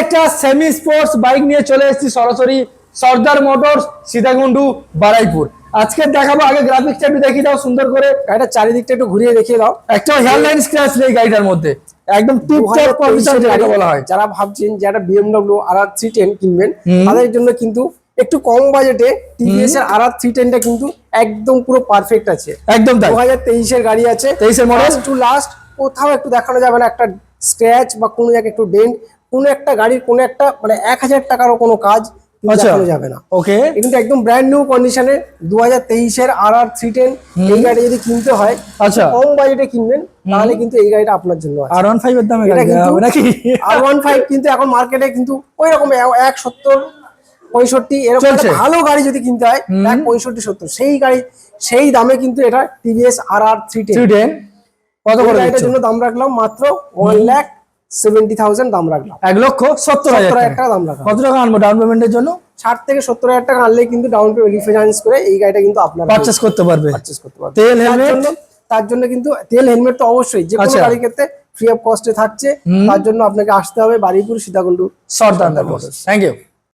একটা semi sports bike নিয়ে চলে এসেছি সরাসরি সর্দার মোটরস সীতাকুণ্ডু বারাইপুর। আজকে দেখাবো, আগে গ্রাফিক্সটা একটু দেখিয়ে দাও সুন্দর করে, গাড়িটা চারিদিকটা একটু ঘুরিয়ে দেখিয়ে দাও। একটা হেয়ারলাইন স্ক্র্যাচ নেই গাড়িটার মধ্যে, একদম টিপটপ কন্ডিশন যেটাকে বলা হয়। যারা ভাবছেন যে একটা BMW RR 310 কিনবেন তাদের জন্য কিন্তু একটু কম বাজেটে টিভিএস এর RR 310 টা কিন্তু একদম পুরো পারফেক্ট আছে। একদম তাই, 2023 এর গাড়ি আছে, 23 এর মডেল টু লাস্ট, কোথাও একটু দেখানো যাবে না একটা স্ক্র্যাচ বা কোনো জায়গায় একটু ডেন্ট, কোনো একটা গাড়ির কোনো একটা মানে 1000 টাকারও কোনো কাজ দেখানো যাবে না। ওকে, কিন্তু একদম ব্র্যান্ড নিউ কন্ডিশনে 2023 এর RR 310 এই গাড়ি যদি কিনতে হয়, আচ্ছা কম বাজেটে কিনবেন তাহলে কিন্তু এই গাড়িটা আপনার জন্য আছে। R15 এর দামে গাড়ি কিন্তু হবে নাকি? R15 কিন্তু এখন মার্কেটে কিন্তু ওই রকম 170 65 এরকম একটা ভালো গাড়ি যদি কিনতে হয় 165 70 সেই গাড়ি সেই দামে কিন্তু এটা টিভিএস RR 310 কত করে এটার জন্য দাম রাখলাম মাত্র 1,70,000 দাম রাখলাম, 1,70,000 টাকা দাম রাখলাম। কত টাকা আনবো ডাউন পেমেন্টের জন্য? 60 থেকে 70,000 টাকা আনলে কিন্তু ডাউন পেমেন্ট রিফাইন্যান্স করে এই গাড়িটা কিন্তু আপনারা পারচেজ করতে পারবে। তেল হেলমেট, তার জন্য কিন্তু তেল হেলমেট তো অবশ্যই যে কোনো গাড়ির ক্ষেত্রে ফ্রি অফ কস্টে থাকছে। তার জন্য আপনাকে আসতে হবে Baruipur Sitakundu Sardar motors. Thank you.